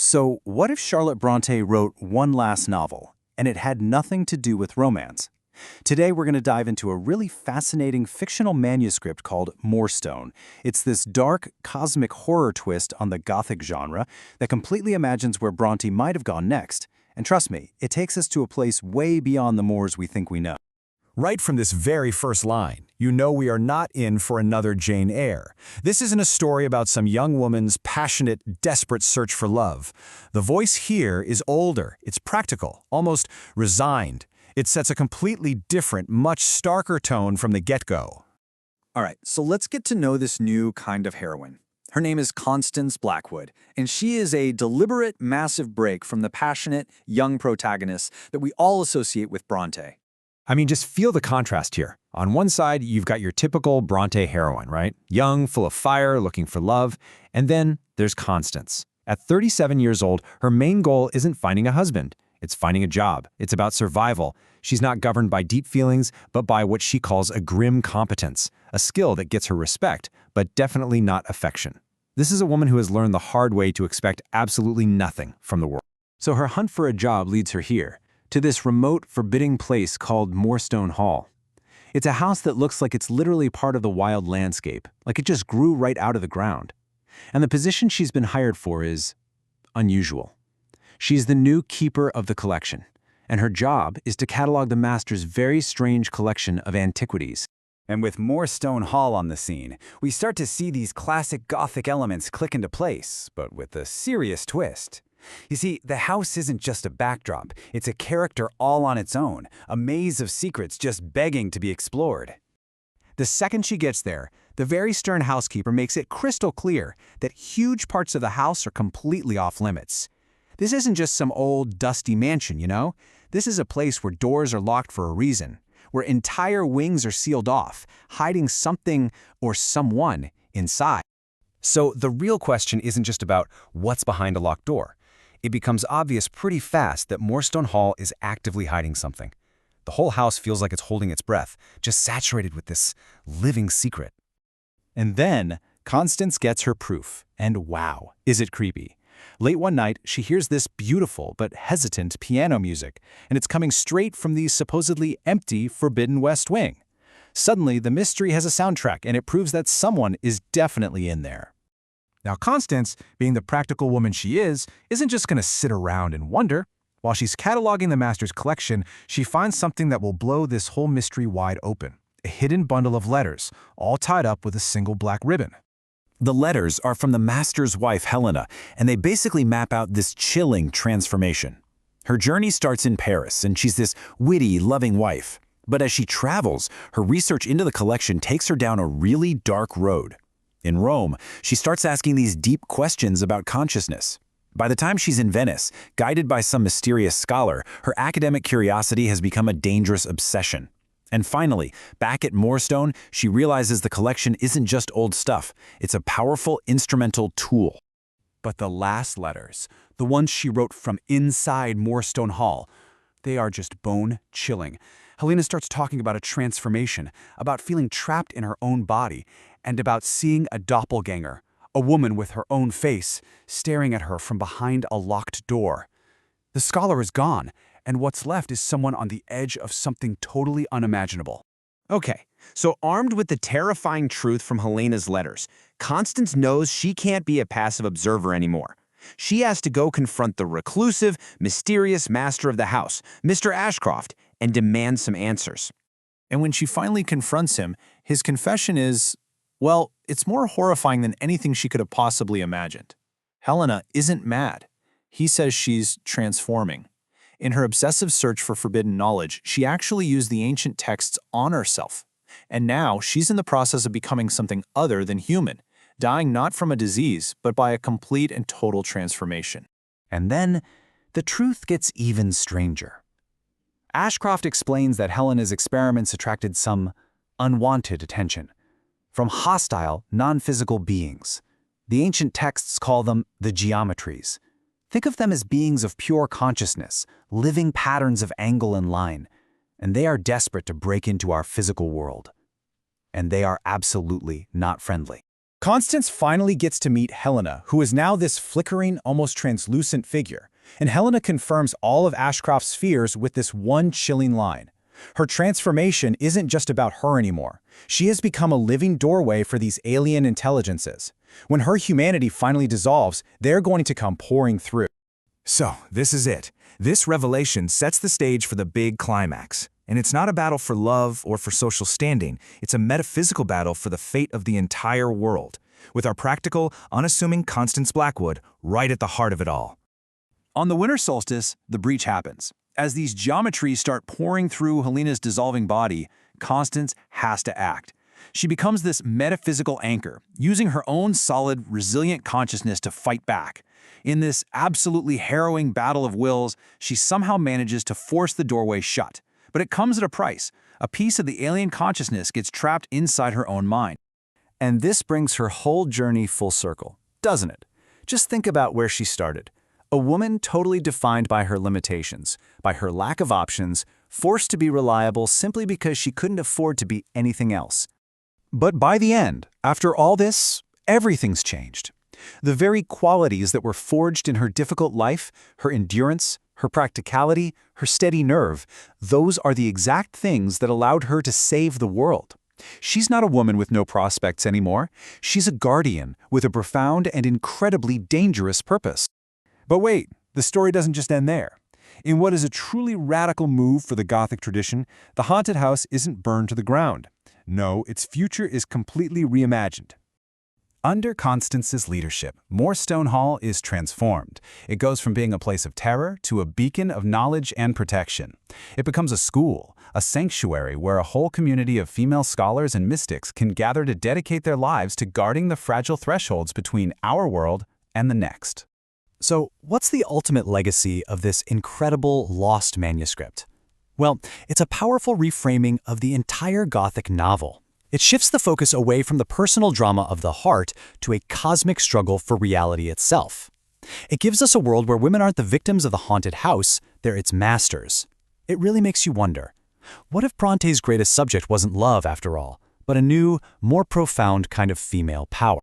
So, what if Charlotte Bronte wrote one last novel, and it had nothing to do with romance? Today, we're going to dive into a really fascinating fictional manuscript called Moorstone. It's this dark, cosmic horror twist on the gothic genre that completely imagines where Bronte might have gone next. And trust me, it takes us to a place way beyond the moors we think we know. Right from this very first line, you know we are not in for another Jane Eyre. This isn't a story about some young woman's passionate, desperate search for love. The voice here is older, it's practical, almost resigned. It sets a completely different, much starker tone from the get-go. All right, so let's get to know this new kind of heroine. Her name is Constance Blackwood, and she is a deliberate, massive break from the passionate, young protagonist that we all associate with Bronte. I mean, just feel the contrast here. On one side, you've got your typical Bronte heroine, right? Young, full of fire, looking for love. And then there's Constance. At 37 years old, her main goal isn't finding a husband. It's finding a job. It's about survival. She's not governed by deep feelings, but by what she calls a grim competence, a skill that gets her respect, but definitely not affection. This is a woman who has learned the hard way to expect absolutely nothing from the world. So her hunt for a job leads her here, to this remote, forbidding place called Moorstone Hall. It's a house that looks like it's literally part of the wild landscape, like it just grew right out of the ground. And the position she's been hired for is unusual. She's the new keeper of the collection, and her job is to catalog the master's very strange collection of antiquities. And with Moorstone Hall on the scene, we start to see these classic Gothic elements click into place, but with a serious twist. You see, the house isn't just a backdrop, it's a character all on its own, a maze of secrets just begging to be explored. The second she gets there, the very stern housekeeper makes it crystal clear that huge parts of the house are completely off limits. This isn't just some old, dusty mansion, you know? This is a place where doors are locked for a reason, where entire wings are sealed off, hiding something or someone inside. So the real question isn't just about what's behind a locked door. It becomes obvious pretty fast that Moorstone Hall is actively hiding something. The whole house feels like it's holding its breath, just saturated with this living secret. And then, Constance gets her proof, and wow, is it creepy. Late one night, she hears this beautiful but hesitant piano music, and it's coming straight from the supposedly empty Forbidden West Wing. Suddenly, the mystery has a soundtrack, and it proves that someone is definitely in there. Now, Constance, being the practical woman she is, isn't just going to sit around and wonder. While she's cataloging the master's collection, she finds something that will blow this whole mystery wide open. A hidden bundle of letters, all tied up with a single black ribbon. The letters are from the master's wife, Helena, and they basically map out this chilling transformation. Her journey starts in Paris, and she's this witty, loving wife. But as she travels, her research into the collection takes her down a really dark road. In Rome, she starts asking these deep questions about consciousness. By the time she's in Venice, guided by some mysterious scholar, her academic curiosity has become a dangerous obsession. And finally, back at Moorstone, she realizes the collection isn't just old stuff, it's a powerful instrumental tool. But the last letters, the ones she wrote from inside Moorstone Hall, they are just bone-chilling. Helena starts talking about a transformation, about feeling trapped in her own body, and about seeing a doppelganger, a woman with her own face, staring at her from behind a locked door. The scholar is gone, and what's left is someone on the edge of something totally unimaginable. Okay, so armed with the terrifying truth from Helena's letters, Constance knows she can't be a passive observer anymore. She has to go confront the reclusive, mysterious master of the house, Mr. Ashcroft, and demand some answers. And when she finally confronts him, his confession is, well, it's more horrifying than anything she could have possibly imagined. Helena isn't mad. He says she's transforming. In her obsessive search for forbidden knowledge, she actually used the ancient texts on herself. And now she's in the process of becoming something other than human, dying not from a disease, but by a complete and total transformation. And then, the truth gets even stranger. Ashcroft explains that Helena's experiments attracted some unwanted attention from hostile, non-physical beings. The ancient texts call them the geometries. Think of them as beings of pure consciousness, living patterns of angle and line, and they are desperate to break into our physical world. And they are absolutely not friendly. Constance finally gets to meet Helena, who is now this flickering, almost translucent figure, and Helena confirms all of Ashcroft's fears with this one chilling line. Her transformation isn't just about her anymore. She has become a living doorway for these alien intelligences. When her humanity finally dissolves, they're going to come pouring through. So, this is it. This revelation sets the stage for the big climax. And it's not a battle for love or for social standing. It's a metaphysical battle for the fate of the entire world, with our practical, unassuming Constance Blackwood right at the heart of it all. On the winter solstice, the breach happens. As these geometries start pouring through Helena's dissolving body, Constance has to act. She becomes this metaphysical anchor, using her own solid, resilient consciousness to fight back. In this absolutely harrowing battle of wills, she somehow manages to force the doorway shut. But it comes at a price. A piece of the alien consciousness gets trapped inside her own mind. And this brings her whole journey full circle, doesn't it? Just think about where she started. A woman totally defined by her limitations, by her lack of options, forced to be reliable simply because she couldn't afford to be anything else. But by the end, after all this, everything's changed. The very qualities that were forged in her difficult life, her endurance, her practicality, her steady nerve, those are the exact things that allowed her to save the world. She's not a woman with no prospects anymore. She's a guardian with a profound and incredibly dangerous purpose. But wait, the story doesn't just end there. In what is a truly radical move for the Gothic tradition, the haunted house isn't burned to the ground. No, its future is completely reimagined. Under Constance's leadership, Moorstone Hall is transformed. It goes from being a place of terror to a beacon of knowledge and protection. It becomes a school, a sanctuary where a whole community of female scholars and mystics can gather to dedicate their lives to guarding the fragile thresholds between our world and the next. So, what's the ultimate legacy of this incredible lost manuscript? Well, it's a powerful reframing of the entire Gothic novel. It shifts the focus away from the personal drama of the heart to a cosmic struggle for reality itself. It gives us a world where women aren't the victims of the haunted house, they're its masters. It really makes you wonder, what if Bronte's greatest subject wasn't love after all, but a new, more profound kind of female power?